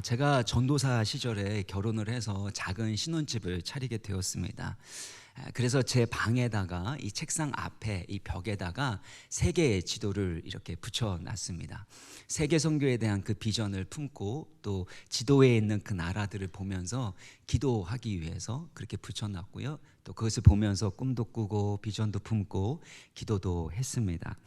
제가 전도사 시절에 결혼을 해서 작은 신혼집을 차리게 되었습니다. 그래서 제 방에다가 이 책상 앞에 이 벽에다가 세계의 지도를 이렇게 붙여놨습니다. 세계 선교에 대한 그 비전을 품고 또 지도에 있는 그 나라들을 보면서 기도하기 위해서 그렇게 붙여놨고요. 또 그것을 보면서 꿈도 꾸고 비전도 품고 기도도 했습니다.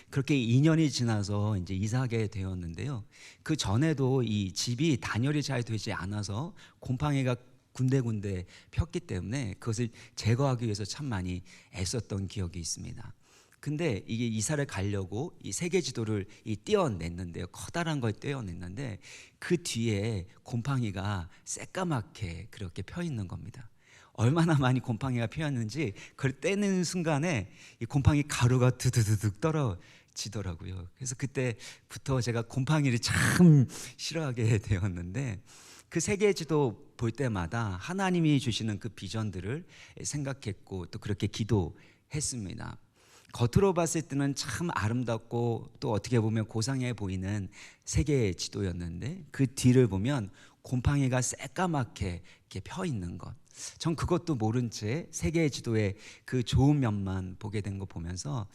그렇게 2년이 지나서 이제 이사하게 되었는데요. 그 전에도 이 집이 단열이 잘 되지 않아서 곰팡이가 군데군데 폈기 때문에 그것을 제거하기 위해서 참 많이 애썼던 기억이 있습니다. 근데 이게 이사를 가려고 이 세계 지도를 떼어냈는데요. 커다란 걸 떼어냈는데 그 뒤에 곰팡이가 새까맣게 그렇게 펴 있는 겁니다. 얼마나 많이 곰팡이가 피었는지 그걸 떼는 순간에 이 곰팡이 가루가 두두두둑 떨어지더라고요. 그래서 그때부터 제가 곰팡이를 참 싫어하게 되었는데 그 세계 지도 볼 때마다 하나님이 주시는 그 비전들을 생각했고 또 그렇게 기도했습니다. 겉으로 봤을 때는 참 아름답고 또 어떻게 보면 고상해 보이는 세계 지도였는데 그 뒤를 보면 곰팡이가 새까맣게 이렇게 펴 있는 것. 전 그것도 모른 채 세계 지도의 그 좋은 면만 보게 된 거 보면서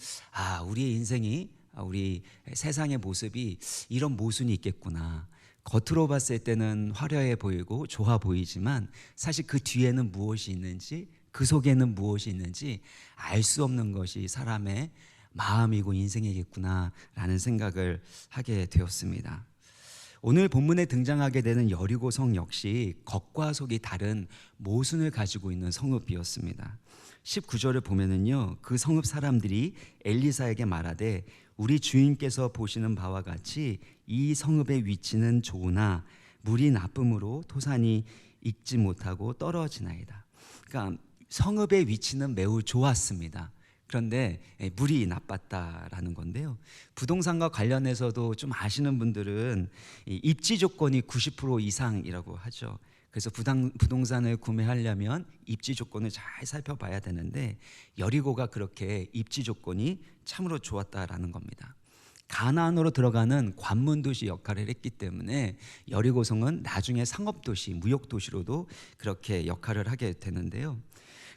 우리의 인생이 우리 세상의 모습이 이런 모순이 있겠구나. 겉으로 봤을 때는 화려해 보이고 좋아 보이지만 사실 그 뒤에는 무엇이 있는지 그 속에는 무엇이 있는지 알 수 없는 것이 사람의 마음이고 인생이겠구나라는 생각을 하게 되었습니다. 오늘 본문에 등장하게 되는 여리고성 역시 겉과 속이 다른 모순을 가지고 있는 성읍이었습니다. 19절을 보면은요, 그 성읍 사람들이 엘리사에게 말하되 우리 주인께서 보시는 바와 같이 이 성읍의 위치는 좋으나 물이 나쁨으로 토산이 익지 못하고 떨어지나이다. 그러니까 성읍의 위치는 매우 좋았습니다. 그런데 물이 나빴다라는 건데요. 부동산과 관련해서도 좀 아시는 분들은 입지 조건이 90% 이상이라고 하죠. 그래서 부동산을 구매하려면 입지 조건을 잘 살펴봐야 되는데 여리고가 그렇게 입지 조건이 참으로 좋았다라는 겁니다. 가나안으로 들어가는 관문도시 역할을 했기 때문에 여리고성은 나중에 상업도시, 무역도시로도 그렇게 역할을 하게 되는데요.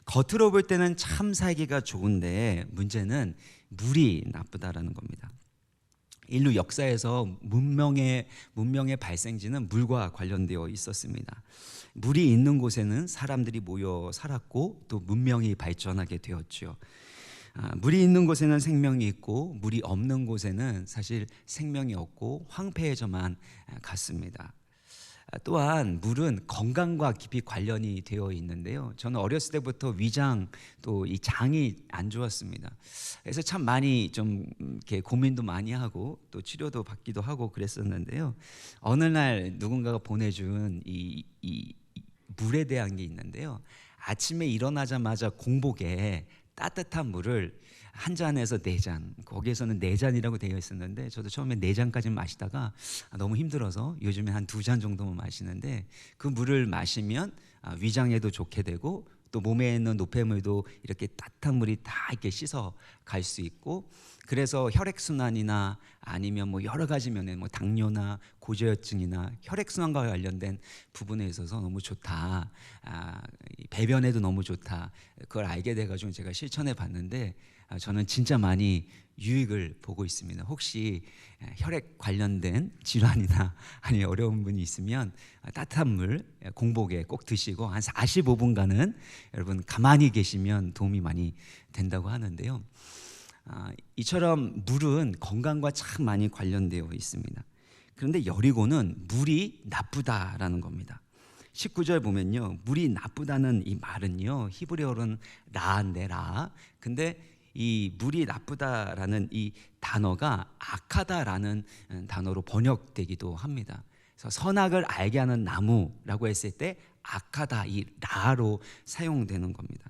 겉으로 볼 때는 참 살기가 좋은데 문제는 물이 나쁘다라는 겁니다. 인류 역사에서 문명의 발생지는 물과 관련되어 있었습니다. 물이 있는 곳에는 사람들이 모여 살았고 또 문명이 발전하게 되었죠. 물이 있는 곳에는 생명이 있고 물이 없는 곳에는 사실 생명이 없고 황폐해져만 갔습니다. 또한 물은 건강과 깊이 관련이 되어 있는데요. 저는 어렸을 때부터 위장 또 이 장이 안 좋았습니다. 그래서 참 많이 좀 이렇게 고민도 많이 하고 또 치료도 받기도 하고 그랬었는데요. 어느 날 누군가가 보내준 이 물에 대한 게 있는데요. 아침에 일어나자마자 공복에 따뜻한 물을 한 잔에서 4잔, 거기에서는 4잔이라고 되어 있었는데 저도 처음에 4잔까지 마시다가 너무 힘들어서 요즘에 한 2잔 정도만 마시는데 그 물을 마시면 위장에도 좋게 되고 또 몸에 있는 노폐물도 이렇게 따뜻한 물이 다 이렇게 씻어 갈 수 있고 그래서 혈액순환이나 아니면 뭐 여러 가지 면에 뭐 당뇨나 고지혈증이나 혈액순환과 관련된 부분에 있어서 너무 좋다. 배변에도 너무 좋다. 그걸 알게 돼가지고 제가 실천해 봤는데 저는 진짜 많이 유익을 보고 있습니다. 혹시 혈액 관련된 질환이나 아니 어려운 분이 있으면 따뜻한 물 공복에 꼭 드시고 한 45분간은 여러분 가만히 계시면 도움이 많이 된다고 하는데요. 이처럼 물은 건강과 참 많이 관련되어 있습니다. 그런데 여리고는 물이 나쁘다라는 겁니다. 19절 보면요, 물이 나쁘다는 이 말은요 히브리어로는 라인데 라. 근데 이 물이 나쁘다라는 이 단어가 악하다라는 단어로 번역되기도 합니다. 그래서 선악을 알게 하는 나무라고 했을 때 악하다 이 라로 사용되는 겁니다.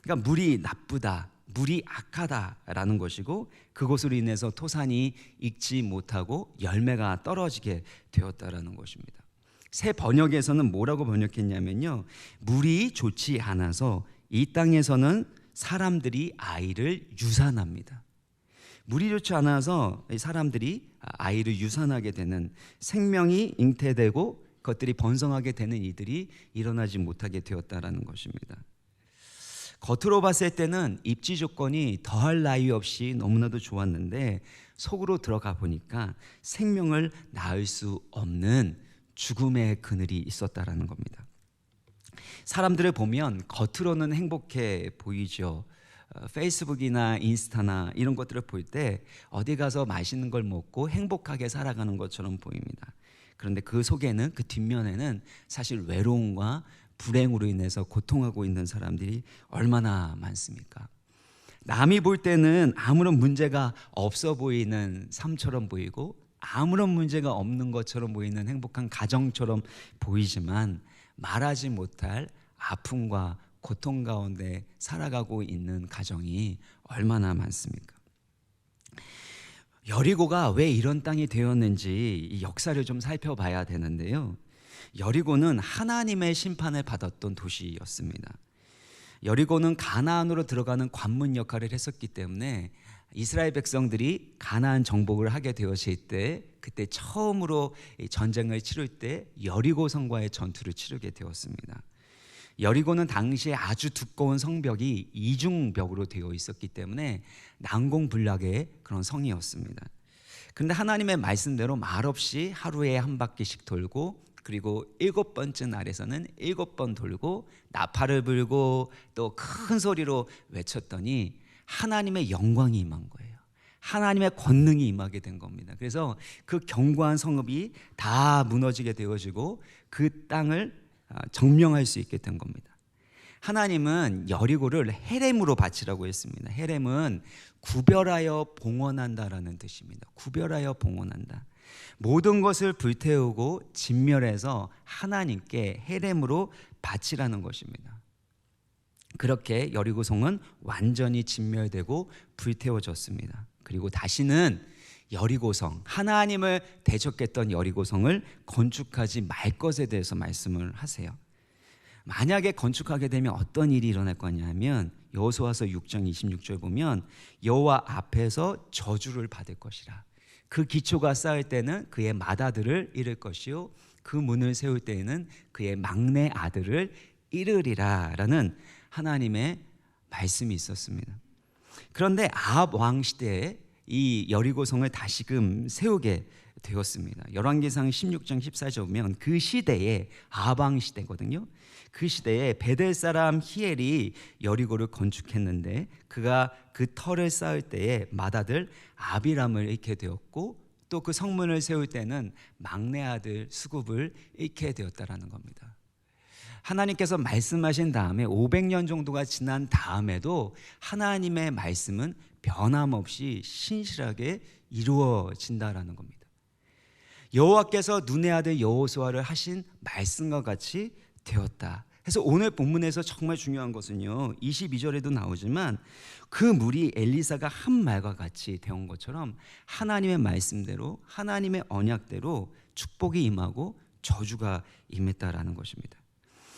그러니까 물이 나쁘다, 물이 악하다라는 것이고 그것으로 인해서 토산이 익지 못하고 열매가 떨어지게 되었다라는 것입니다. 새 번역에서는 뭐라고 번역했냐면요, 물이 좋지 않아서 이 땅에서는 사람들이 아이를 유산합니다. 물이 좋지 않아서 이 사람들이 아이를 유산하게 되는, 생명이 잉태되고 그것들이 번성하게 되는 일들이 일어나지 못하게 되었다라는 것입니다. 겉으로 봤을 때는 입지 조건이 더할 나위 없이 너무나도 좋았는데 속으로 들어가 보니까 생명을 낳을 수 없는 죽음의 그늘이 있었다라는 겁니다. 사람들을 보면 겉으로는 행복해 보이죠. 페이스북이나 인스타나 이런 것들을 볼 때 어디 가서 맛있는 걸 먹고 행복하게 살아가는 것처럼 보입니다. 그런데 그 속에는, 그 뒷면에는 사실 외로움과 불행으로 인해서 고통하고 있는 사람들이 얼마나 많습니까? 남이 볼 때는 아무런 문제가 없어 보이는 삶처럼 보이고 아무런 문제가 없는 것처럼 보이는 행복한 가정처럼 보이지만 말하지 못할 아픔과 고통 가운데 살아가고 있는 가정이 얼마나 많습니까? 여리고가 왜 이런 땅이 되었는지 이 역사를 좀 살펴봐야 되는데요. 여리고는 하나님의 심판을 받았던 도시였습니다. 여리고는 가나안으로 들어가는 관문 역할을 했었기 때문에 이스라엘 백성들이 가나안 정복을 하게 되었을 때, 그때 처음으로 전쟁을 치를 때 여리고 성과의 전투를 치르게 되었습니다. 여리고는 당시에 아주 두꺼운 성벽이 이중벽으로 되어 있었기 때문에 난공불락의 그런 성이었습니다. 그런데 하나님의 말씀대로 말없이 하루에 한 바퀴씩 돌고, 그리고 7번째 날에서는 7번 돌고 나팔을 불고 또 큰 소리로 외쳤더니 하나님의 영광이 임한 거예요. 하나님의 권능이 임하게 된 겁니다. 그래서 그 견고한 성읍이 다 무너지게 되어지고 그 땅을 정명할 수 있게 된 겁니다. 하나님은 여리고를 헤렘으로 바치라고 했습니다. 헤렘은 구별하여 봉헌한다라는 뜻입니다. 구별하여 봉헌한다. 모든 것을 불태우고 진멸해서 하나님께 헤렘으로 바치라는 것입니다. 그렇게 여리고성은 완전히 진멸되고 불태워졌습니다. 그리고 다시는 여리고성, 하나님을 대적했던 여리고성을 건축하지 말 것에 대해서 말씀을 하세요. 만약에 건축하게 되면 어떤 일이 일어날 거냐면 여호수아서 6장 26절 보면 여호와 앞에서 저주를 받을 것이라. 그 기초가 쌓일 때는 그의 맏아들을 잃을 것이요 그 문을 세울 때에는 그의 막내 아들을 잃으리라 라는 하나님의 말씀이 있었습니다. 그런데 아합 왕 시대에 이 여리고성을 다시금 세우게 되었습니다. 열왕기상 16장 14절 보면 그 시대에 아합 왕 시대거든요. 그 시대에 베델 사람 히엘이 여리고를 건축했는데 그가 그 터를 쌓을 때에 맏아들 아비람을 잃게 되었고 또 그 성문을 세울 때는 막내 아들 수굽을 잃게 되었다라는 겁니다. 하나님께서 말씀하신 다음에 500년 정도가 지난 다음에도 하나님의 말씀은 변함없이 신실하게 이루어진다라는 겁니다. 여호와께서 눈의 아들 여호수아를 하신 말씀과 같이 되었다. 그래서 오늘 본문에서 정말 중요한 것은요, 22절에도 나오지만 그 물이 엘리사가 한 말과 같이 되온 것처럼 하나님의 말씀대로, 하나님의 언약대로 축복이 임하고 저주가 임했다라는 것입니다.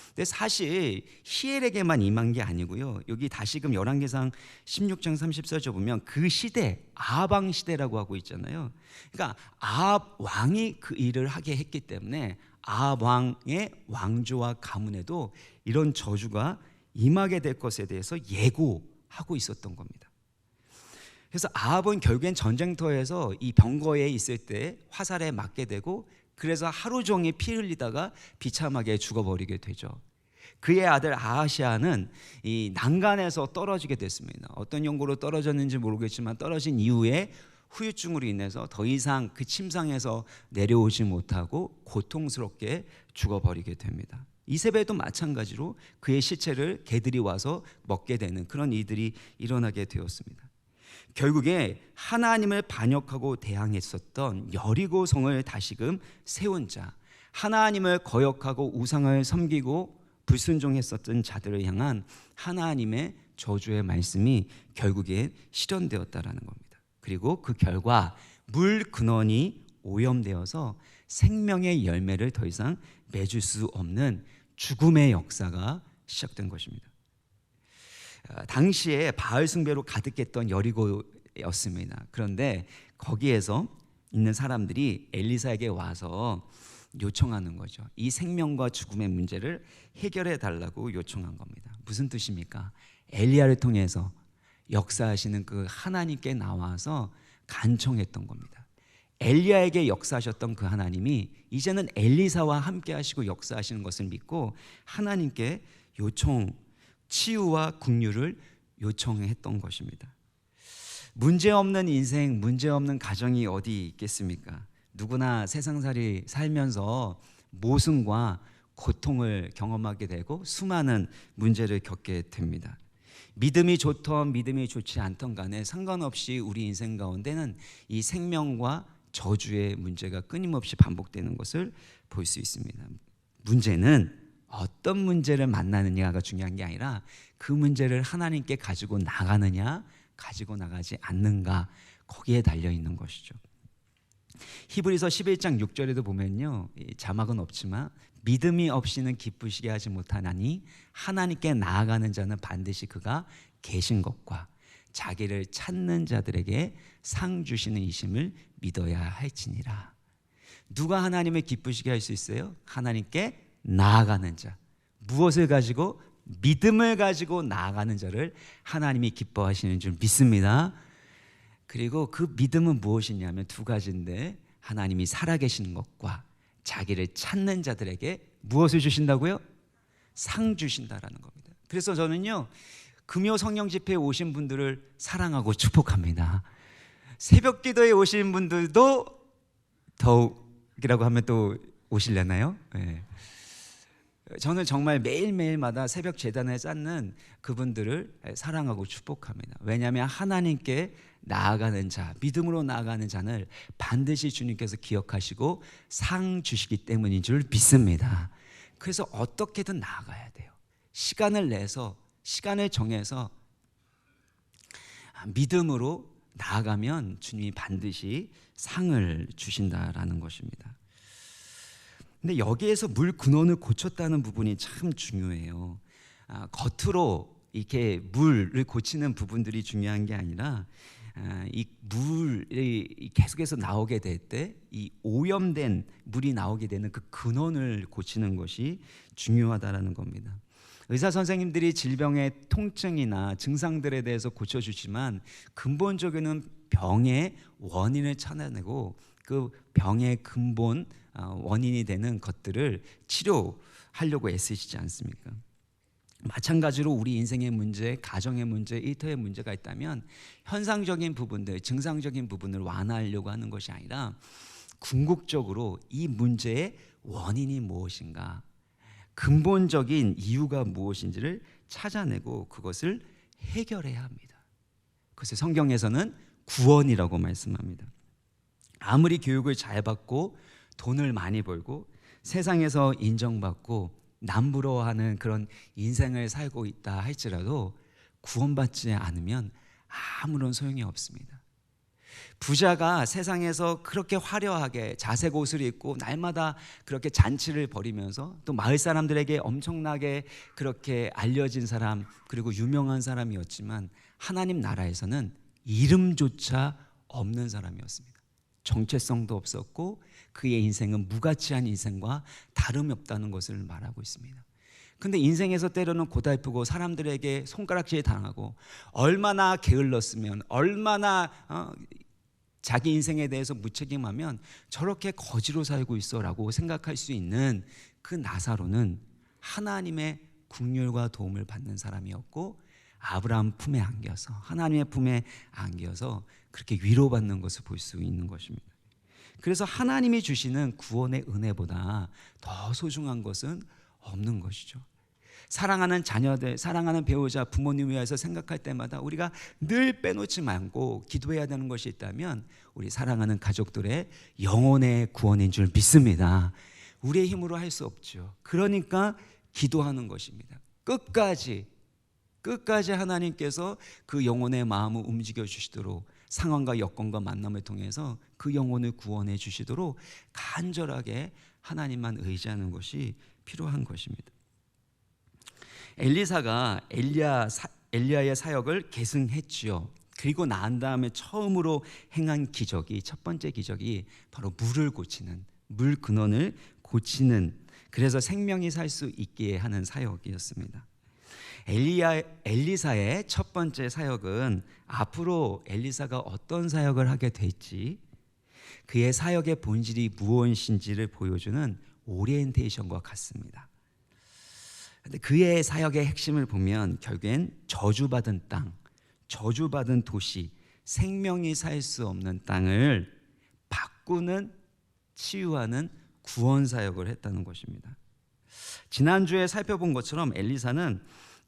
근데 사실 히엘에게만 임한 게 아니고요. 여기 다시금 열왕기상 16장 34절 보면 그 시대, 아합 왕 시대라고 하고 있잖아요. 그러니까 아합 왕이 그 일을 하게 했기 때문에 아합 왕의 왕조와 가문에도 이런 저주가 임하게 될 것에 대해서 예고하고 있었던 겁니다. 그래서 아합은 결국엔 전쟁터에서 이 병거에 있을 때 화살에 맞게 되고 그래서 하루 종일 피 흘리다가 비참하게 죽어버리게 되죠. 그의 아들 아하시아는 이 난간에서 떨어지게 됐습니다. 어떤 연고로 떨어졌는지 모르겠지만 떨어진 이후에 후유증으로 인해서 더 이상 그 침상에서 내려오지 못하고 고통스럽게 죽어버리게 됩니다. 이세벨도 마찬가지로 그의 시체를 개들이 와서 먹게 되는 그런 일들이 일어나게 되었습니다. 결국에 하나님을 반역하고 대항했었던 여리고성을 다시금 세운 자, 하나님을 거역하고 우상을 섬기고 불순종했었던 자들을 향한 하나님의 저주의 말씀이 결국에 실현되었다라는 겁니다. 그리고 그 결과 물 근원이 오염되어서 생명의 열매를 더 이상 맺을 수 없는 죽음의 역사가 시작된 것입니다. 당시에 바알 숭배로 가득했던 여리고의 였습니다. 그런데 거기에서 있는 사람들이 엘리사에게 와서 요청하는 거죠. 이 생명과 죽음의 문제를 해결해 달라고 요청한 겁니다. 무슨 뜻입니까? 엘리야를 통해서 역사하시는 그 하나님께 나와서 간청했던 겁니다. 엘리야에게 역사하셨던 그 하나님이 이제는 엘리사와 함께 하시고 역사하시는 것을 믿고 하나님께 치유와 긍휼을 요청했던 것입니다. 문제없는 인생, 문제없는 가정이 어디 있겠습니까? 누구나 세상살이 살면서 모순과 고통을 경험하게 되고 수많은 문제를 겪게 됩니다. 믿음이 좋던 믿음이 좋지 않던 간에 상관없이 우리 인생 가운데는 이 생명과 저주의 문제가 끊임없이 반복되는 것을 볼 수 있습니다. 문제는 어떤 문제를 만나느냐가 중요한 게 아니라 그 문제를 하나님께 가지고 나가느냐 가지고 나가지 않는가, 거기에 달려 있는 것이죠. 히브리서 11장 6절에도 보면요, 자막은 없지만 믿음이 없이는 기쁘시게 하지 못하나니 하나님께 나아가는 자는 반드시 그가 계신 것과 자기를 찾는 자들에게 상 주시는 이심을 믿어야 할지니라. 누가 하나님을 기쁘시게 할 수 있어요? 하나님께 나아가는 자. 무엇을 가지고? 믿음을 가지고 나아가는 자를 하나님이 기뻐하시는 줄 믿습니다. 그리고 그 믿음은 무엇이냐면 두 가지인데, 하나님이 살아계시는 것과 자기를 찾는 자들에게 무엇을 주신다고요? 상 주신다라는 겁니다. 그래서 저는요, 금요 성령 집회에 오신 분들을 사랑하고 축복합니다. 새벽 기도에 오신 분들도 더욱이라고 하면 또 오시려나요? 네. 저는 정말 매일매일마다 새벽 제단을 쌓는 그분들을 사랑하고 축복합니다. 왜냐하면 하나님께 나아가는 자, 믿음으로 나아가는 자는 반드시 주님께서 기억하시고 상 주시기 때문인 줄 믿습니다. 그래서 어떻게든 나아가야 돼요. 시간을 내서, 시간을 정해서 믿음으로 나아가면 주님이 반드시 상을 주신다라는 것입니다. 근데 여기에서 물 근원을 고쳤다는 부분이 참 중요해요. 겉으로 이렇게 물을 고치는 부분들이 중요한 게 아니라 이 물이 계속해서 나오게 될 때 이 오염된 물이 나오게 되는 그 근원을 고치는 것이 중요하다라는 겁니다. 의사 선생님들이 질병의 통증이나 증상들에 대해서 고쳐주지만 근본적으로는 병의 원인을 찾아내고 그 병의 근본 원인이 되는 것들을 치료하려고 애쓰시지 않습니까? 마찬가지로 우리 인생의 문제, 가정의 문제, 일터의 문제가 있다면 현상적인 부분들, 증상적인 부분을 완화하려고 하는 것이 아니라 궁극적으로 이 문제의 원인이 무엇인가, 근본적인 이유가 무엇인지를 찾아내고 그것을 해결해야 합니다. 그것을 성경에서는 구원이라고 말씀합니다. 아무리 교육을 잘 받고 돈을 많이 벌고 세상에서 인정받고 남부러워하는 그런 인생을 살고 있다 할지라도 구원받지 않으면 아무런 소용이 없습니다. 부자가 세상에서 그렇게 화려하게 자색 옷을 입고 날마다 그렇게 잔치를 벌이면서 또 마을 사람들에게 엄청나게 그렇게 알려진 사람, 그리고 유명한 사람이었지만 하나님 나라에서는 이름조차 없는 사람이었습니다. 정체성도 없었고 그의 인생은 무가치한 인생과 다름이 없다는 것을 말하고 있습니다. 근데 인생에서 때로는 고달프고 사람들에게 손가락질 당하고 얼마나 게을렀으면, 얼마나 자기 인생에 대해서 무책임하면 저렇게 거지로 살고 있어라고 생각할 수 있는 그 나사로는 하나님의 긍휼과 도움을 받는 사람이었고 아브라함 품에 안겨서, 하나님의 품에 안겨서 그렇게 위로받는 것을 볼 수 있는 것입니다. 그래서 하나님이 주시는 구원의 은혜보다 더 소중한 것은 없는 것이죠. 사랑하는 자녀들, 사랑하는 배우자, 부모님 위해서 생각할 때마다 우리가 늘 빼놓지 말고 기도해야 되는 것이 있다면 우리 사랑하는 가족들의 영혼의 구원인 줄 믿습니다. 우리의 힘으로 할 수 없죠. 그러니까 기도하는 것입니다. 끝까지 하나님께서 그 영혼의 마음을 움직여 주시도록, 상황과 여건과 만남을 통해서 그 영혼을 구원해 주시도록 간절하게 하나님만 의지하는 것이 필요한 것입니다. 엘리사가 엘리야의 사역을 계승했지요. 그리고 난 다음에 처음으로 행한 기적이, 첫 번째 기적이 바로 물을 고치는, 물 근원을 고치는, 그래서 생명이 살 수 있게 하는 사역이었습니다. 엘리사의 첫 번째 사역은 앞으로 엘리사가 어떤 사역을 하게 될지, 그의 사역의 본질이 무엇인지를 보여주는 오리엔테이션과 같습니다. 근데 그의 사역의 핵심을 보면 결국엔 저주받은 땅, 저주받은 도시, 생명이 살 수 없는 땅을 바꾸는, 치유하는 구원 사역을 했다는 것입니다. 지난주에 살펴본 것처럼 엘리사는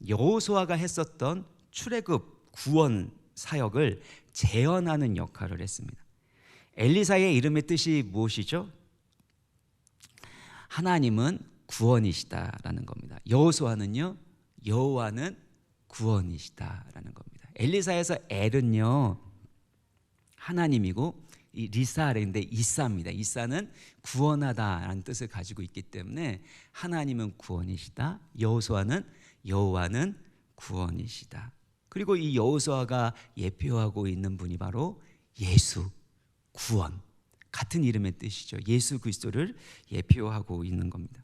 여호수아가 했었던 출애굽 구원 사역을 재현하는 역할을 했습니다. 엘리사의 이름의 뜻이 무엇이죠? 하나님은 구원이시다라는 겁니다. 여호수아는요, 여호와는 구원이시다라는 겁니다. 엘리사에서 엘은요 하나님이고, 이 리사인데 이사입니다. 이사는 구원하다라는 뜻을 가지고 있기 때문에 하나님은 구원이시다, 여호와는 구원이시다. 그리고 이 여호수아가 예표하고 있는 분이 바로 예수, 구원, 같은 이름의 뜻이죠. 예수 그리스도를 예표하고 있는 겁니다.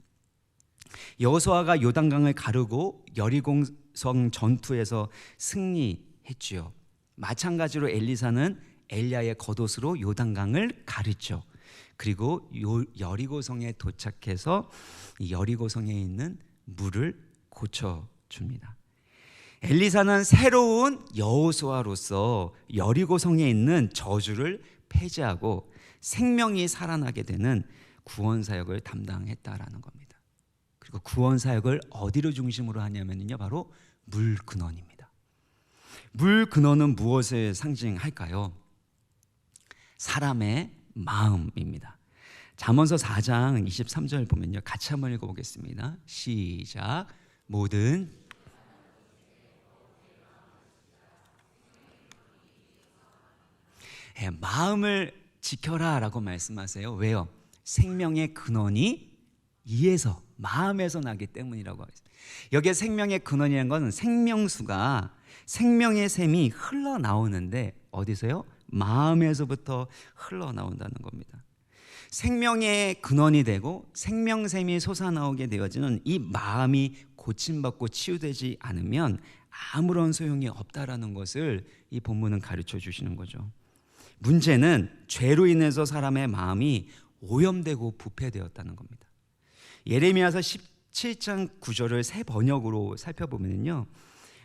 여호수아가 요단강을 가르고 여리고성 전투에서 승리했지요. 마찬가지로 엘리사는 엘리야의 겉옷으로 요단강을 가르죠. 그리고 여리고성에 도착해서 이 여리고성에 있는 물을 고쳐줍니다. 엘리사는 새로운 여호수아로서 여리고성에 있는 저주를 폐지하고 생명이 살아나게 되는 구원 사역을 담당했다라는 겁니다. 그리고 구원 사역을 어디로 중심으로 하냐면요, 바로 물 근원입니다. 물 근원은 무엇을 상징할까요? 사람의 마음입니다. 잠언서 4장 23절 보면요, 같이 한번 읽어보겠습니다. 시작. 모든 마음을 지켜라 라고 말씀하세요. 왜요? 생명의 근원이 이에서, 마음에서 나기 때문이라고 하겠습니다. 여기에 생명의 근원이라는 것은 생명수가, 생명의 샘이 흘러나오는데 어디서요? 마음에서부터 흘러나온다는 겁니다. 생명의 근원이 되고 생명샘이 솟아나오게 되어지는 이 마음이 고침받고 치유되지 않으면 아무런 소용이 없다라는 것을 이 본문은 가르쳐 주시는 거죠. 문제는 죄로 인해서 사람의 마음이 오염되고 부패되었다는 겁니다. 예레미야서 17장 9절을 새 번역으로 살펴보면요,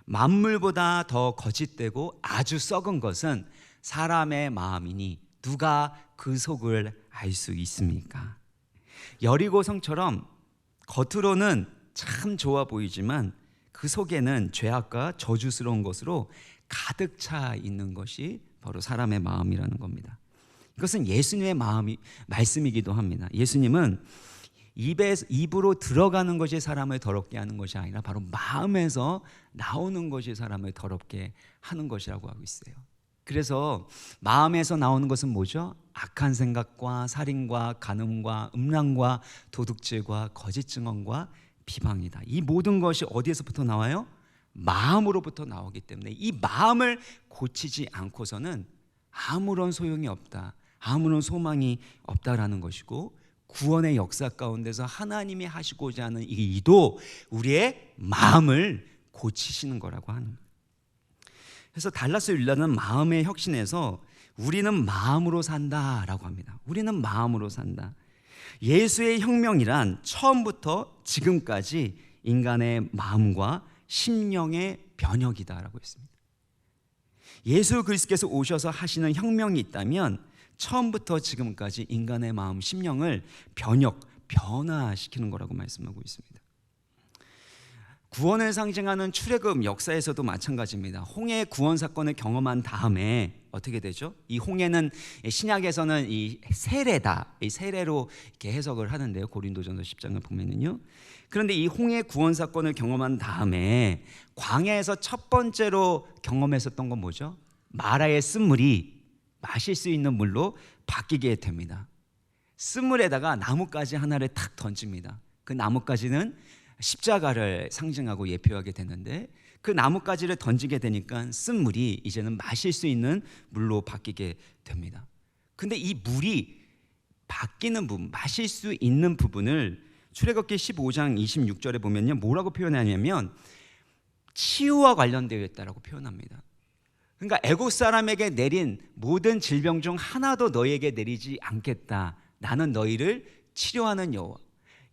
만물보다 더 거짓되고 아주 썩은 것은 사람의 마음이니 누가 그 속을 알 수 있습니까? 여리고성처럼 겉으로는 참 좋아 보이지만 그 속에는 죄악과 저주스러운 것으로 가득 차 있는 것이 바로 사람의 마음이라는 겁니다. 이것은 예수님의 말씀이기도 합니다. 예수님은 입으로 들어가는 것이 사람을 더럽게 하는 것이 아니라 바로 마음에서 나오는 것이 사람을 더럽게 하는 것이라고 하고 있어요. 그래서 마음에서 나오는 것은 뭐죠? 악한 생각과 살인과 간음과 음란과 도둑질과 거짓 증언과 비방이다. 이 모든 것이 어디에서부터 나와요? 마음으로부터 나오기 때문에 이 마음을 고치지 않고서는 아무런 소용이 없다, 아무런 소망이 없다라는 것이고, 구원의 역사 가운데서 하나님이 하시고자 하는 이 이도 우리의 마음을 고치시는 거라고 하는 거예요. 그래서 달라스 윌러는 마음의 혁신에서 우리는 마음으로 산다라고 합니다. 우리는 마음으로 산다. 예수의 혁명이란 처음부터 지금까지 인간의 마음과 심령의 변혁이다라고 했습니다. 예수 그리스도께서 오셔서 하시는 혁명이 있다면 처음부터 지금까지 인간의 마음, 심령을 변화시키는 거라고 말씀하고 있습니다. 구원을 상징하는 출애굽 역사에서도 마찬가지입니다. 홍해 구원 사건을 경험한 다음에 어떻게 되죠? 이 홍해는 신약에서는 이 세례다, 이 세례로 이렇게 해석을 하는데요. 고린도전서 10장을 보면은요. 그런데 이 홍해 구원 사건을 경험한 다음에 광야에서 첫 번째로 경험했었던 건 뭐죠? 마라의 쓴물이 마실 수 있는 물로 바뀌게 됩니다. 쓴물에다가 나뭇가지 하나를 탁 던집니다. 그 나뭇가지는 십자가를 상징하고 예표하게 되는데, 그 나뭇가지를 던지게 되니까 쓴 물이 이제는 마실 수 있는 물로 바뀌게 됩니다. 근데 이 물이 바뀌는 부분, 마실 수 있는 부분을 출애굽기 15장 26절에 보면요, 뭐라고 표현하냐면 치유와 관련되어 있다라고 표현합니다. 그러니까 애국 사람에게 내린 모든 질병 중 하나도 너희에게 내리지 않겠다. 나는 너희를 치료하는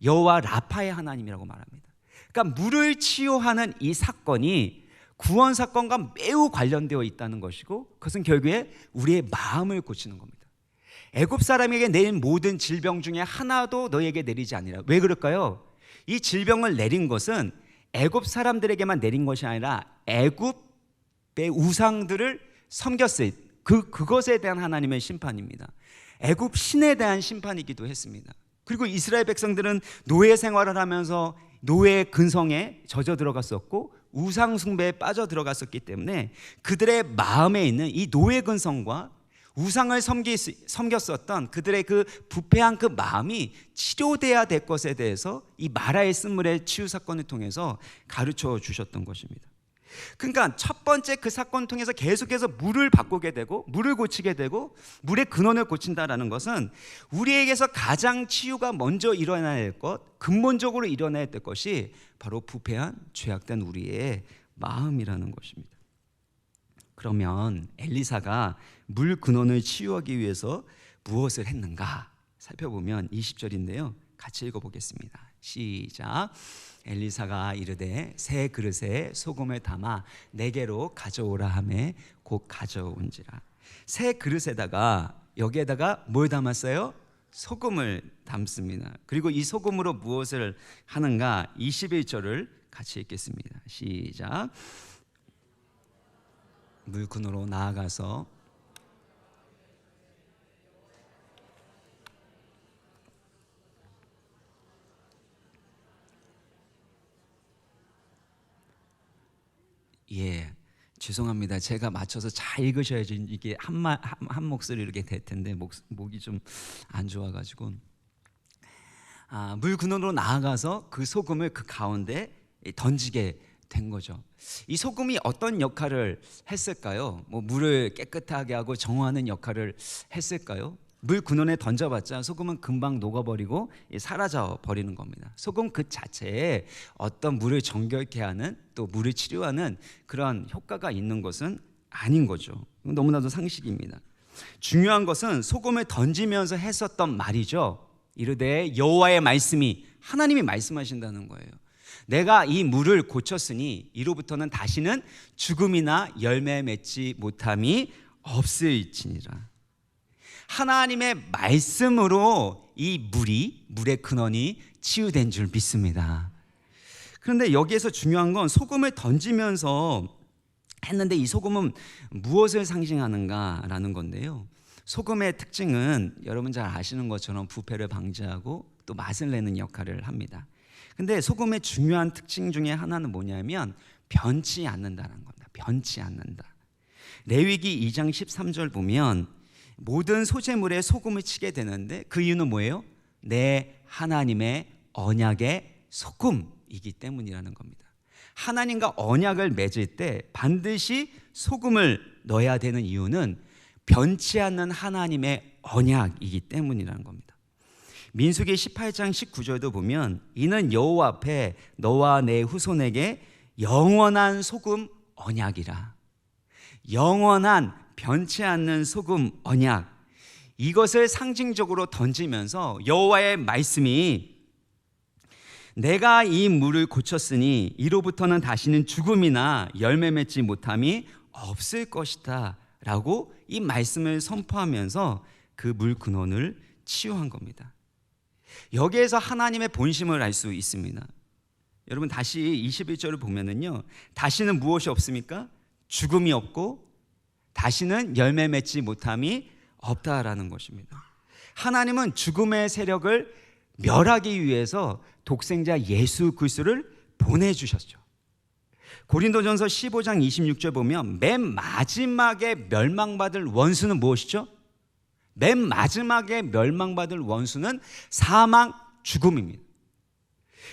여호와 라파의 하나님이라고 말합니다. 그러니까 물을 치유하는 이 사건이 구원 사건과 매우 관련되어 있다는 것이고, 그것은 결국에 우리의 마음을 고치는 겁니다. 애굽 사람에게 내린 모든 질병 중에 하나도 너희에게 내리지 않으리라. 왜 그럴까요? 이 질병을 내린 것은 애굽 사람들에게만 내린 것이 아니라 애굽의 우상들을 섬겼을 그것에 대한 하나님의 심판입니다. 애굽 신에 대한 심판이기도 했습니다. 그리고 이스라엘 백성들은 노예 생활을 하면서 노예 근성에 젖어 들어갔었고 우상 숭배에 빠져 들어갔었기 때문에 그들의 마음에 있는 이 노예 근성과 우상을 섬겼었던 그들의 그 부패한 그 마음이 치료돼야 될 것에 대해서 이 마라의 쓴물의 치유 사건을 통해서 가르쳐 주셨던 것입니다. 그러니까 첫 번째 그 사건을 통해서 계속해서 물을 바꾸게 되고 물을 고치게 되고 물의 근원을 고친다라는 것은 우리에게서 가장 치유가 먼저 일어나야 될 것, 근본적으로 일어나야 될 것이 바로 부패한 죄악된 우리의 마음이라는 것입니다. 그러면 엘리사가 물 근원을 치유하기 위해서 무엇을 했는가 살펴보면 20절인데요. 같이 읽어보겠습니다. 시작. 엘리사가 이르되 새 그릇에 소금을 담아 내게로 가져오라 하매 곧 가져온지라. 새 그릇에다가 여기에다가 뭘 담았어요? 소금을 담습니다. 그리고 이 소금으로 무엇을 하는가? 21절을 같이 읽겠습니다. 시작. 물근으로 나아가서 죄송합니다. 제가 맞춰서 잘 읽으셔야지 이게 한 목소리 이렇게 될 텐데 목이 좀 안 좋아가지고 물 근원으로 나아가서 그 소금을 그 가운데 던지게 된 거죠. 이 소금이 어떤 역할을 했을까요? 물을 깨끗하게 하고 정화하는 역할을 했을까요? 물 근원에 던져봤자 소금은 금방 녹아버리고 사라져 버리는 겁니다. 소금 그 자체에 어떤 물을 정결케 하는 또 물을 치료하는 그런 효과가 있는 것은 아닌 거죠. 너무나도 상식입니다. 중요한 것은 소금을 던지면서 했었던 말이죠. 이르되 여호와의 말씀이, 하나님이 말씀하신다는 거예요. 내가 이 물을 고쳤으니 이로부터는 다시는 죽음이나 열매 맺지 못함이 없을지니라. 하나님의 말씀으로 이 물의 근원이 치유된 줄 믿습니다. 그런데 여기에서 중요한 건 소금을 던지면서 했는데 이 소금은 무엇을 상징하는가라는 건데요. 소금의 특징은 여러분 잘 아시는 것처럼 부패를 방지하고 또 맛을 내는 역할을 합니다. 근데 소금의 중요한 특징 중에 하나는 뭐냐면 변치 않는다는 겁니다. 변치 않는다. 레위기 2장 13절 보면 모든 소재물에 소금을 치게 되는데 그 이유는 뭐예요? 내 하나님의 언약의 소금이기 때문이라는 겁니다. 하나님과 언약을 맺을 때 반드시 소금을 넣어야 되는 이유는 변치 않는 하나님의 언약이기 때문이라는 겁니다. 민수기 18장 19절도 보면 이는 여호와 앞에 너와 내 후손에게 영원한 소금 언약이라. 영원한 변치 않는 소금 언약, 이것을 상징적으로 던지면서 여호와의 말씀이 내가 이 물을 고쳤으니 이로부터는 다시는 죽음이나 열매 맺지 못함이 없을 것이다 라고 이 말씀을 선포하면서 그 물 근원을 치유한 겁니다. 여기에서 하나님의 본심을 알 수 있습니다. 여러분 다시 21절을 보면은요, 다시는 무엇이 없습니까? 죽음이 없고 다시는 열매 맺지 못함이 없다라는 것입니다. 하나님은 죽음의 세력을 멸하기 위해서 독생자 예수 그리스도를 보내주셨죠. 고린도전서 15장 26절 보면 맨 마지막에 멸망받을 원수는 무엇이죠? 맨 마지막에 멸망받을 원수는 사망, 죽음입니다.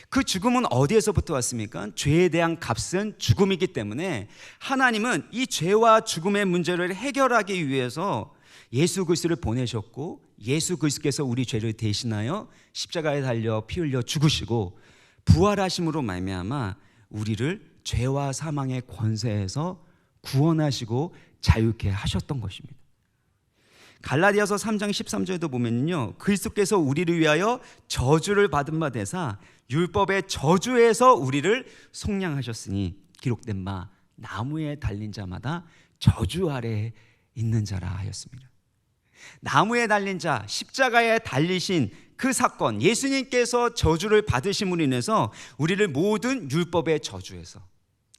그 죽음은 어디에서부터 왔습니까? 죄에 대한 값은 죽음이기 때문에 하나님은 이 죄와 죽음의 문제를 해결하기 위해서 예수 그리스도를 보내셨고, 예수 그리스도께서 우리 죄를 대신하여 십자가에 달려 피 흘려 죽으시고 부활하심으로 말미암아 우리를 죄와 사망의 권세에서 구원하시고 자유케 하셨던 것입니다. 갈라디아서 3장 13절에도 보면요, 그리스도께서 우리를 위하여 저주를 받은 바 되사 율법의 저주에서 우리를 속량하셨으니 기록된 바 나무에 달린 자마다 저주 아래에 있는 자라 하였습니다. 나무에 달린 자, 십자가에 달리신 그 사건, 예수님께서 저주를 받으심으로 인해서 우리를 모든 율법의 저주에서,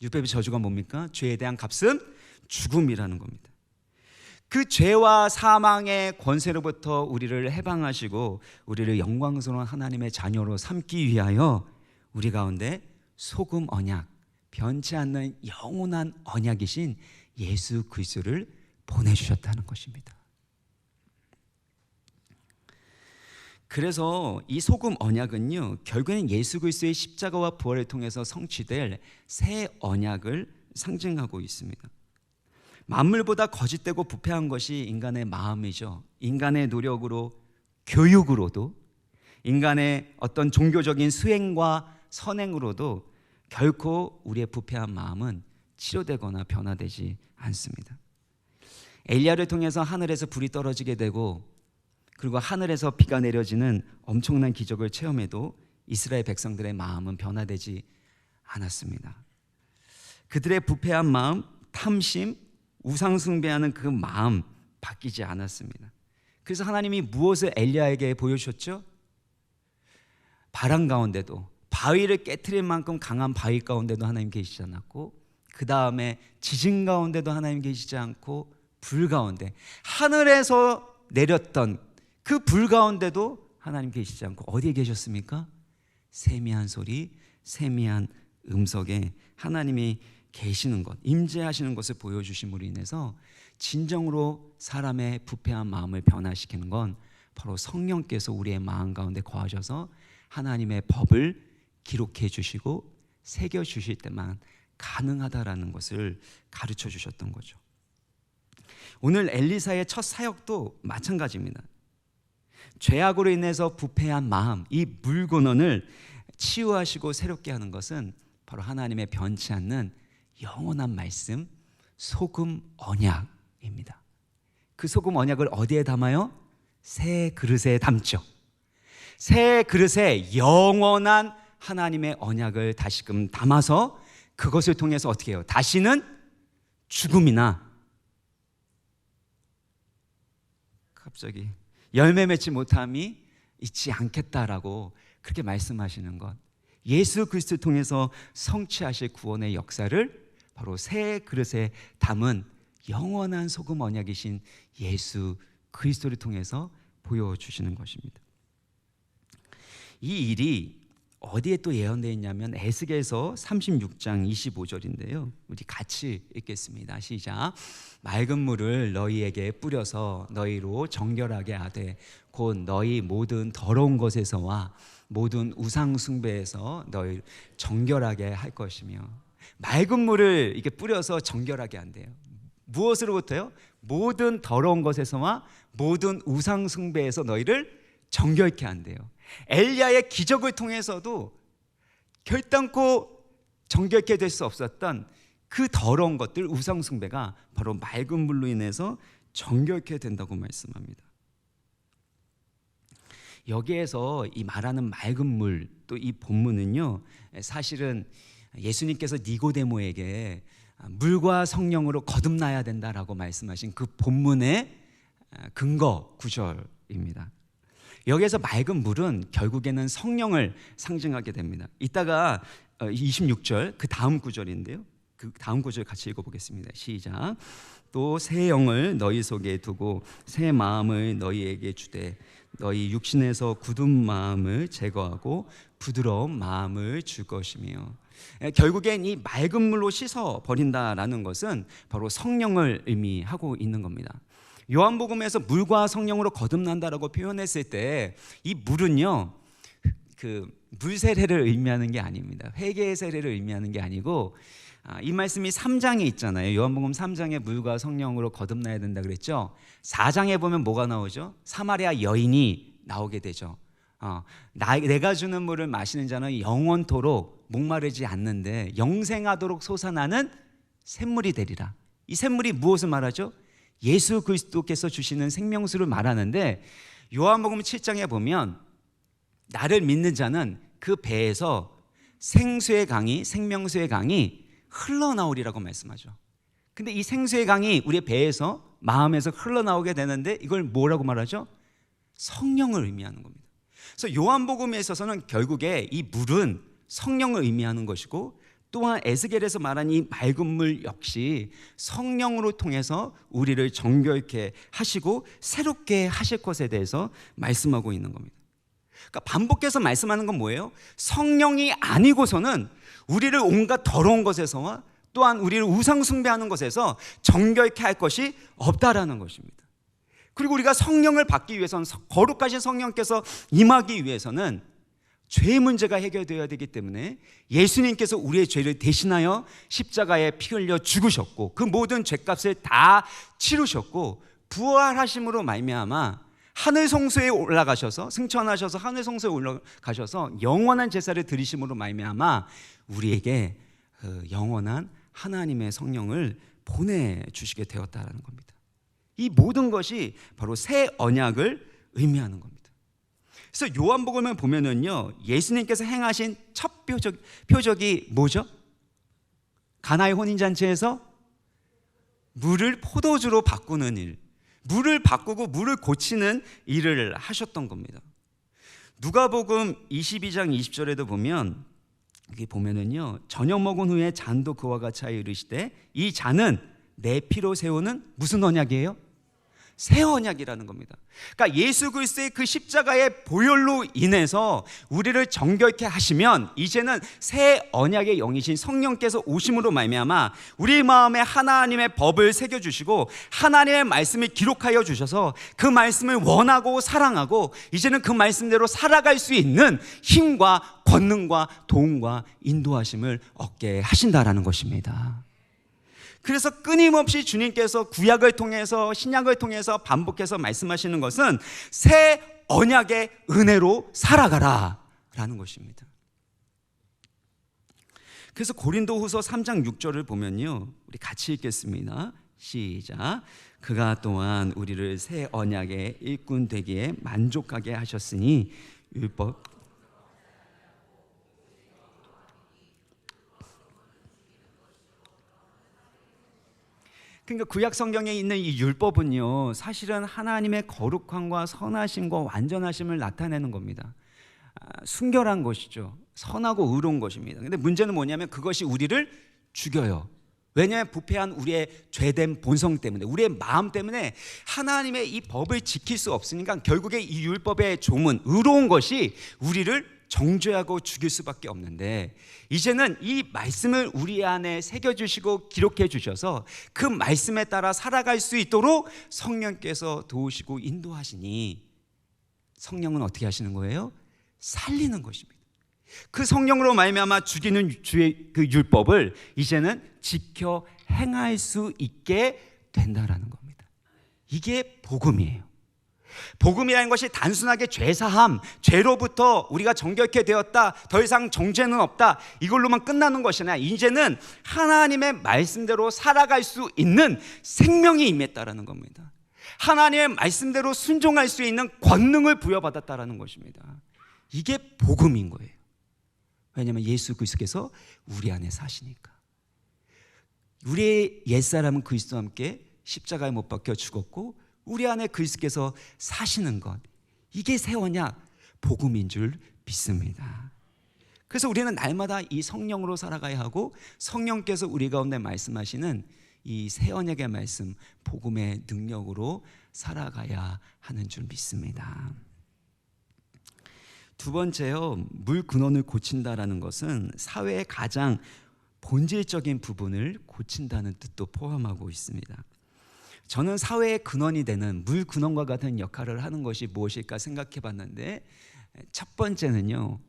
율법의 저주가 뭡니까? 죄에 대한 값은 죽음이라는 겁니다. 그 죄와 사망의 권세로부터 우리를 해방하시고 우리를 영광스러운 하나님의 자녀로 삼기 위하여 우리 가운데 소금 언약, 변치 않는 영원한 언약이신 예수 그리스도를 보내주셨다는 것입니다. 그래서 이 소금 언약은요, 결국에는 예수 그리스도의 십자가와 부활을 통해서 성취될 새 언약을 상징하고 있습니다. 만물보다 거짓되고 부패한 것이 인간의 마음이죠. 인간의 노력으로, 교육으로도, 인간의 어떤 종교적인 수행과 선행으로도 결코 우리의 부패한 마음은 치료되거나 변화되지 않습니다. 엘리야를 통해서 하늘에서 불이 떨어지게 되고, 그리고 하늘에서 비가 내려지는 엄청난 기적을 체험해도 이스라엘 백성들의 마음은 변화되지 않았습니다. 그들의 부패한 마음, 탐심, 우상 숭배하는 그 마음 바뀌지 않았습니다. 그래서 하나님이 무엇을 엘리야에게 보여주셨죠? 바람 가운데도, 바위를 깨트릴 만큼 강한 바위 가운데도 하나님 계시지 않았고, 그 다음에 지진 가운데도 하나님 계시지 않고, 불 가운데, 하늘에서 내렸던 그 불 가운데도 하나님 계시지 않고 어디에 계셨습니까? 세미한 소리, 세미한 음성에 하나님이 계시는 것, 임재하시는 것을 보여주심으로 인해서 진정으로 사람의 부패한 마음을 변화시키는 건 바로 성령께서 우리의 마음 가운데 거하셔서 하나님의 법을 기록해 주시고 새겨 주실 때만 가능하다라는 것을 가르쳐 주셨던 거죠. 오늘 엘리사의 첫 사역도 마찬가지입니다. 죄악으로 인해서 부패한 마음, 이 물건원을 치유하시고 새롭게 하는 것은 바로 하나님의 변치 않는 영원한 말씀, 소금 언약입니다. 그 소금 언약을 어디에 담아요? 새 그릇에 담죠. 새 그릇에 영원한 하나님의 언약을 다시금 담아서 그것을 통해서 어떻게 해요? 다시는 죽음이나 갑자기 열매 맺지 못함이 있지 않겠다라고 그렇게 말씀하시는 것, 예수 그리스도를 통해서 성취하실 구원의 역사를 바로 새 그릇에 담은 영원한 소금 언약이신 예수 그리스도를 통해서 보여주시는 것입니다. 이 일이 어디에 또 예언되어 있냐면 에스겔서 36장 25절인데요. 우리 같이 읽겠습니다. 시작. 맑은 물을 너희에게 뿌려서 너희로 정결하게 하되 곧 너희 모든 더러운 것에서와 모든 우상 숭배에서 너희 정결하게 할 것이며, 맑은 물을 이렇게 뿌려서 정결하게 한대요. 무엇으로부터요? 모든 더러운 것에서와 모든 우상 숭배에서 너희를 정결케 한대요. 엘리야의 기적을 통해서도 결단코 정결케 될 수 없었던 그 더러운 것들, 우상 숭배가 바로 맑은 물로 인해서 정결케 된다고 말씀합니다. 여기에서 이 말하는 맑은 물, 또 이 본문은요, 사실은 예수님께서 니고데모에게 물과 성령으로 거듭나야 된다라고 말씀하신 그 본문의 근거 구절입니다. 여기에서 맑은 물은 결국에는 성령을 상징하게 됩니다. 이따가 26절 그 다음 구절인데요, 그 다음 구절 같이 읽어보겠습니다. 시작. 또 새 영을 너희 속에 두고 새 마음을 너희에게 주되 너희 육신에서 굳은 마음을 제거하고 부드러운 마음을 줄 것이며, 결국엔 이 맑은 물로 씻어 버린다라는 것은 바로 성령을 의미하고 있는 겁니다. 요한복음에서 물과 성령으로 거듭난다라고 표현했을 때 이 물은요, 그 물 세례를 의미하는 게 아닙니다. 회개의 세례를 의미하는 게 아니고, 이 말씀이 3장에 있잖아요. 요한복음 3장에 물과 성령으로 거듭나야 된다 그랬죠. 4장에 보면 뭐가 나오죠? 사마리아 여인이 나오게 되죠. 내가 주는 물을 마시는 자는 영원토록 목마르지 않는데 영생하도록 솟아나는 샘물이 되리라. 이 샘물이 무엇을 말하죠? 예수 그리스도께서 주시는 생명수를 말하는데, 요한복음 7장에 보면 나를 믿는 자는 그 배에서 생수의 강이, 생명수의 강이 흘러나오리라고 말씀하죠. 근데 이 생수의 강이 우리의 배에서, 마음에서 흘러나오게 되는데 이걸 뭐라고 말하죠? 성령을 의미하는 겁니다. 그래서 요한복음에 있어서는 결국에 이 물은 성령을 의미하는 것이고, 또한 에스겔에서 말한 이 맑은 물 역시 성령으로 통해서 우리를 정결케 하시고 새롭게 하실 것에 대해서 말씀하고 있는 겁니다. 그러니까 반복해서 말씀하는 건 뭐예요? 성령이 아니고서는 우리를 온갖 더러운 것에서와 또한 우리를 우상 숭배하는 것에서 정결케 할 것이 없다라는 것입니다. 그리고 우리가 성령을 받기 위해서는, 거룩하신 성령께서 임하기 위해서는 죄의 문제가 해결되어야 되기 때문에 예수님께서 우리의 죄를 대신하여 십자가에 피 흘려 죽으셨고, 그 모든 죄값을 다 치르셨고, 부활하심으로 말미암아 하늘 성소에 올라가셔서, 승천하셔서 하늘 성소에 올라가셔서 영원한 제사를 드리심으로 말미암아 우리에게 영원한 하나님의 성령을 보내주시게 되었다는 겁니다. 이 모든 것이 바로 새 언약을 의미하는 겁니다. 그래서 요한복음을 보면은요, 예수님께서 행하신 첫 표적이 뭐죠? 가나의 혼인잔치에서 물을 포도주로 바꾸는 일, 물을 바꾸고 물을 고치는 일을 하셨던 겁니다. 누가복음 22장 20절에도 보면, 여기 보면은요, 저녁 먹은 후에 잔도 그와 같이 하여 이르시되 이 잔은 내 피로 세우는 무슨 언약이에요? 새 언약이라는 겁니다. 그러니까 예수 그리스도의 그 십자가의 보혈로 인해서 우리를 정결케 하시면 이제는 새 언약의 영이신 성령께서 오심으로 말미암아 우리 마음에 하나님의 법을 새겨 주시고 하나님의 말씀을 기록하여 주셔서 그 말씀을 원하고 사랑하고 이제는 그 말씀대로 살아갈 수 있는 힘과 권능과 도움과 인도하심을 얻게 하신다라는 것입니다. 그래서 끊임없이 주님께서 구약을 통해서 신약을 통해서 반복해서 말씀하시는 것은 새 언약의 은혜로 살아가라 라는 것입니다. 그래서 고린도후서 3장 6절을 보면요, 우리 같이 읽겠습니다. 시작. 그가 또한 우리를 새 언약의 일꾼 되기에 만족하게 하셨으니 율법 그러니까 구약 성경에 있는 이 율법은요, 사실은 하나님의 거룩함과 선하심과 완전하심을 나타내는 겁니다. 순결한 것이죠. 선하고 의로운 것입니다. 근데 문제는 뭐냐면 그것이 우리를 죽여요. 왜냐하면 부패한 우리의 죄된 본성 때문에, 우리의 마음 때문에 하나님의 이 법을 지킬 수 없으니까 결국에 이 율법의 조문, 의로운 것이 우리를 정죄하고 죽일 수밖에 없는데, 이제는 이 말씀을 우리 안에 새겨주시고 기록해 주셔서 그 말씀에 따라 살아갈 수 있도록 성령께서 도우시고 인도하시니, 성령은 어떻게 하시는 거예요? 살리는 것입니다. 그 성령으로 말미암아 죽이는 주의 그 율법을 이제는 지켜 행할 수 있게 된다라는 겁니다. 이게 복음이에요. 복음이라는 것이 단순하게 죄사함, 죄로부터 우리가 정결케 되었다, 더 이상 정죄는 없다, 이걸로만 끝나는 것이 아니라 이제는 하나님의 말씀대로 살아갈 수 있는 생명이 임했다라는 겁니다. 하나님의 말씀대로 순종할 수 있는 권능을 부여받았다라는 것입니다. 이게 복음인 거예요. 왜냐하면 예수 그리스도께서 우리 안에 사시니까. 우리의 옛사람은 그리스도와 함께 십자가에 못 박혀 죽었고 우리 안에 그리스도께서 사시는 것, 이게 새 언약 복음인 줄 믿습니다. 그래서 우리는 날마다 이 성령으로 살아가야 하고 성령께서 우리 가운데 말씀하시는 이 새 언약의 말씀, 복음의 능력으로 살아가야 하는 줄 믿습니다. 두 번째요, 물 근원을 고친다라는 것은 사회의 가장 본질적인 부분을 고친다는 뜻도 포함하고 있습니다. 저는 사회의 근원이 되는 물 근원과 같은 역할을 하는 것이 무엇일까 생각해 봤는데, 첫 번째는요,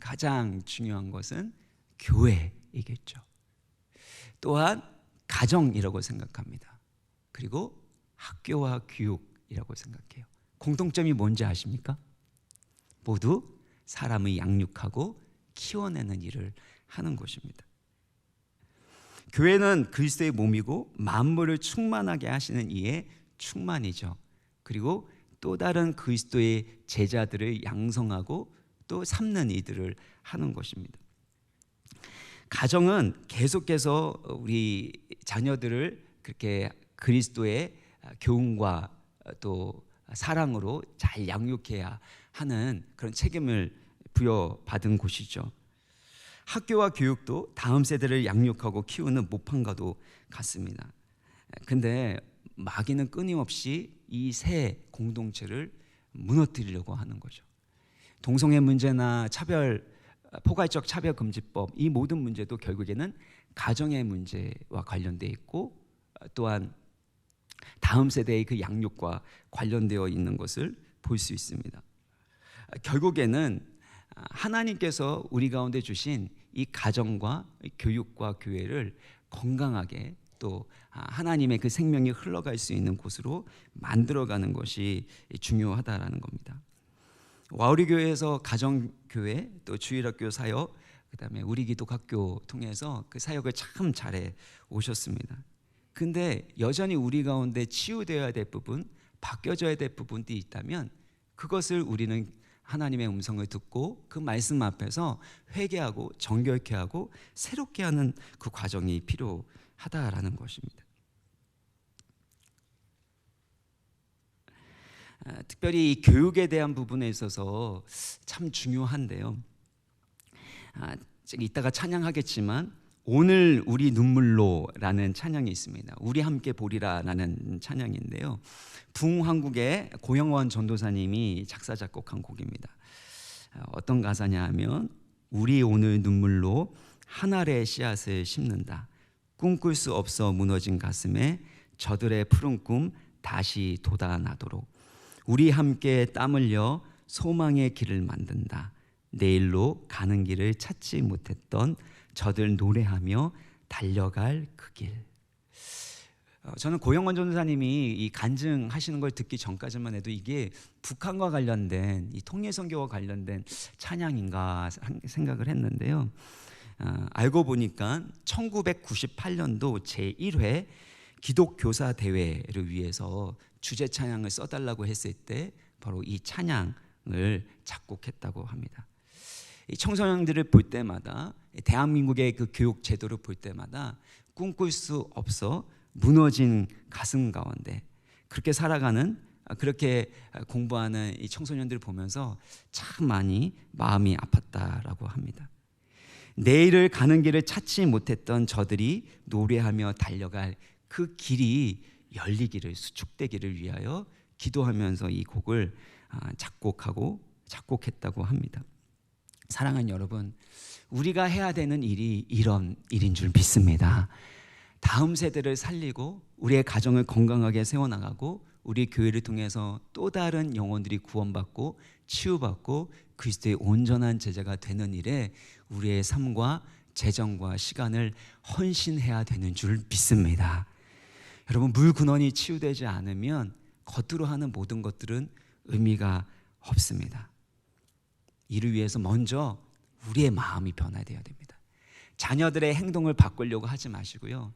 가장 중요한 것은 교회이겠죠. 또한 가정이라고 생각합니다. 그리고 학교와 교육이라고 생각해요. 공통점이 뭔지 아십니까? 모두 사람을 양육하고 키워내는 일을 하는 곳입니다. 교회는 그리스도의 몸이고 만물을 충만하게 하시는 이의 충만이죠. 그리고 또 다른 그리스도의 제자들을 양성하고 또 삼는 이들을 하는 것입니다. 가정은 계속해서 우리 자녀들을 그렇게 그리스도의 교훈과 또 사랑으로 잘 양육해야 하는 그런 책임을 부여받은 곳이죠. 학교와 교육도 다음 세대를 양육하고 키우는 모판과도 같습니다. 근데 마귀는 끊임없이 이 세 공동체를 무너뜨리려고 하는 거죠. 동성애 문제나 포괄적 차별금지법, 이 모든 문제도 결국에는 가정의 문제와 관련되어 있고 또한 다음 세대의 그 양육과 관련되어 있는 것을 볼 수 있습니다. 결국에는 하나님께서 우리 가운데 주신 이 가정과 교육과 교회를 건강하게 또 하나님의 그 생명이 흘러갈 수 있는 곳으로 만들어가는 것이 중요하다라는 겁니다. 와우리 교회에서 가정교회 또 주일학교 사역 그다음에 우리 기독학교 통해서 그 사역을 참 잘해 오셨습니다. 근데 여전히 우리 가운데 치유되어야 될 부분, 바뀌어져야 될 부분들이 있다면 그것을 우리는 하나님의 음성을 듣고 그 말씀 앞에서 회개하고 정결케 하고 새롭게 하는 그 과정이 필요하다라는 것입니다. 특별히 이 교육에 대한 부분에 있어서 참 중요한데요. 이따가 찬양하겠지만 오늘 우리 눈물로라는 찬양이 있습니다. 우리 함께 보리라라는 찬양인데요. 붕황국의 고영원 전도사님이 작사 작곡한 곡입니다. 어떤 가사냐 하면 우리 오늘 눈물로 한 알의 씨앗을 심는다. 꿈꿀 수 없어 무너진 가슴에 저들의 푸른 꿈 다시 돋아나도록 우리 함께 땀 흘려 소망의 길을 만든다. 내일로 가는 길을 찾지 못했던 저들 노래하며 달려갈 그 길. 저는 고영원 전도사님이 이 간증하시는 걸 듣기 전까지만 해도 이게 북한과 관련된 이 통일선교와 관련된 찬양인가 생각을 했는데요. 알고 보니까 1998년도 제1회 기독교사 대회를 위해서 주제 찬양을 써달라고 했을 때 바로 이 찬양을 작곡했다고 합니다. 이 청소년들을 볼 때마다 대한민국의 그 교육 제도를 볼 때마다 꿈꿀 수 없어 무너진 가슴 가운데 그렇게 살아가는 그렇게 공부하는 이 청소년들을 보면서 참 많이 마음이 아팠다라고 합니다. 내일을 가는 길을 찾지 못했던 저들이 노래하며 달려갈 그 길이 열리기를 수축되기를 위하여 기도하면서 이 곡을 작곡했다고 합니다. 사랑하는 여러분, 우리가 해야 되는 일이 이런 일인 줄 믿습니다. 다음 세대를 살리고 우리의 가정을 건강하게 세워나가고 우리 교회를 통해서 또 다른 영혼들이 구원받고 치유받고 그리스도의 온전한 제자가 되는 일에 우리의 삶과 재정과 시간을 헌신해야 되는 줄 믿습니다. 여러분, 물 근원이 치유되지 않으면 겉으로 하는 모든 것들은 의미가 없습니다. 이를 위해서 먼저 우리의 마음이 변화되어야 됩니다. 자녀들의 행동을 바꾸려고 하지 마시고요.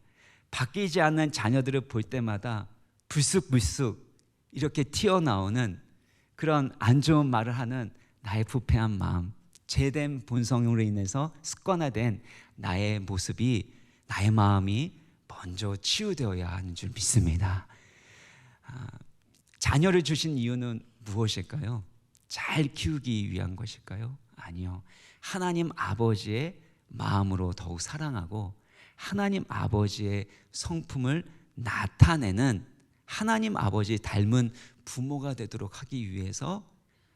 바뀌지 않는 자녀들을 볼 때마다 불쑥불쑥 이렇게 튀어나오는 그런 안 좋은 말을 하는 나의 부패한 마음, 죄된 본성으로 인해서 습관화된 나의 모습이, 나의 마음이 먼저 치유되어야 하는 줄 믿습니다. 자녀를 주신 이유는 무엇일까요? 잘 키우기 위한 것일까요? 아니요. 하나님 아버지의 마음으로 더욱 사랑하고 하나님 아버지의 성품을 나타내는 하나님 아버지 닮은 부모가 되도록 하기 위해서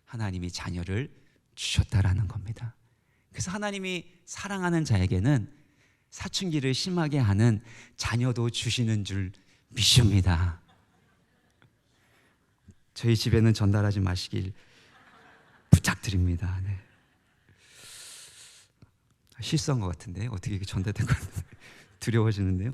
하나님이 자녀를 주셨다라는 겁니다. 그래서 하나님이 사랑하는 자에게는 사춘기를 심하게 하는 자녀도 주시는 줄 믿습니다. 저희 집에는 전달하지 마시길 부탁드립니다. 네. 실수한 것 같은데 어떻게 이게 전달된 것 같은데 두려워지는데요.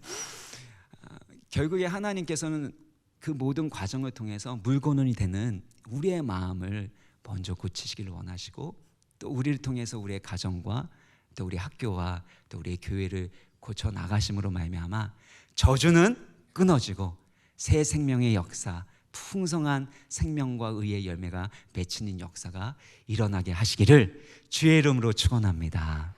결국에 하나님께서는 그 모든 과정을 통해서 물건원이 되는 우리의 마음을 먼저 고치시기를 원하시고, 또 우리를 통해서 우리의 가정과 또 우리 학교와 또 우리의 교회를 고쳐 나가심으로 말미암아 저주는 끊어지고 새 생명의 역사, 풍성한 생명과 의의 열매가 맺히는 역사가 일어나게 하시기를 주의 이름으로 축원합니다.